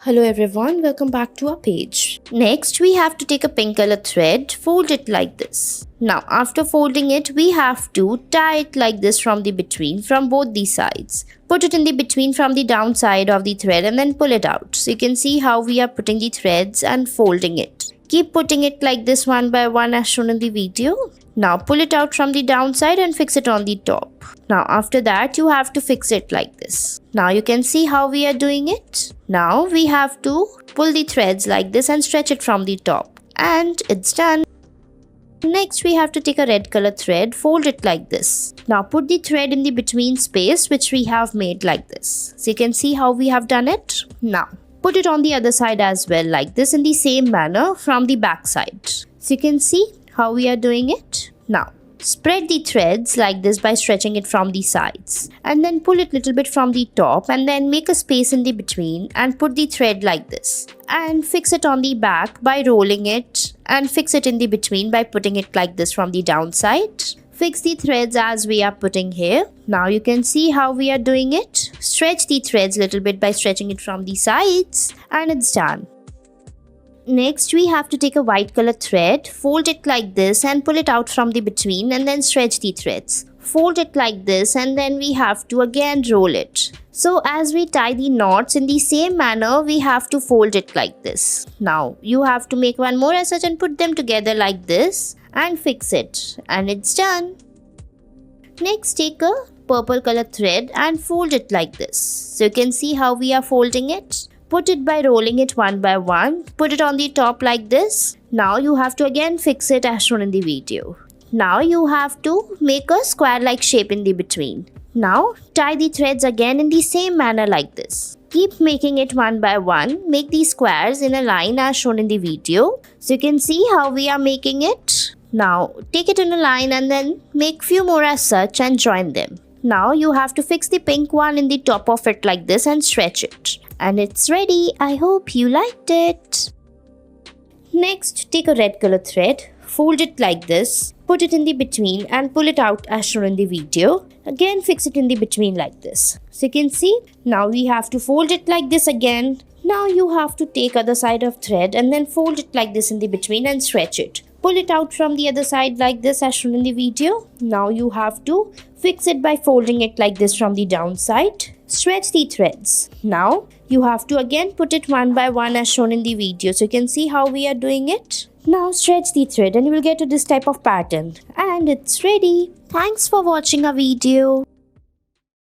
Hello everyone, welcome back to our page. Next, we have to take a pink color thread, fold it like this. Now, after folding it, we have to tie it like this from the between, from both the sides. Put it in the between from the down side of the thread and then pull it out. So you can see how we are putting the threads and folding it. Keep putting it like this one by one as shown in the video. Now pull it out from the downside and fix it on the top. Now after that you have to fix it like this. Now you can see how we are doing it. Now we have to pull the threads like this and stretch it from the top. And it's done. Next we have to take a red color thread, fold it like this. Now put the thread in the between space which we have made like this. So you can see how we have done it. Now put it on the other side as well like this in the same manner from the back side. So you can see how we are doing it. Now spread the threads like this by stretching it from the sides and then pull it little bit from the top and then make a space in the between and put the thread like this and fix it on the back by rolling it and fix it in the between by putting it like this from the downside. Fix the threads as we are putting here. Now you can see how we are doing it. Stretch the threads little bit by stretching it from the sides and it's done. Next we have to take a white color thread, fold it like this and pull it out from the between and then stretch the threads. Fold it like this and then we have to again roll it. So as we tie the knots in the same manner, we have to fold it like this. Now you have to make one more as such and put them together like this and fix it and it's done. Next take a purple color thread and fold it like this. So you can see how we are folding it. Put it by rolling it one by one. Put it on the top like this. Now you have to again fix it as shown in the video. Now you have to make a square like shape in the between. Now tie the threads again in the same manner like this. Keep making it one by one. Make these squares in a line as shown in the video. So you can see how we are making it. Now take it in a line and then make few more as such and join them. Now you have to fix the pink one in the top of it like this and stretch it. And it's ready. I hope you liked it. Next, take a red color thread, fold it like this, put it in the between and pull it out as shown in the video. Again, fix it in the between like this. So you can see, now we have to fold it like this again. Now you have to take other side of thread and then fold it like this in the between and stretch it. Pull it out from the other side like this as shown in the video. Now you have to fix it by folding it like this from the downside. Stretch the threads. Now you have to again put it one by one as shown in the video. So you can see how we are doing it. Now stretch the thread and you will get to this type of pattern. And it's ready. Thanks for watching our video.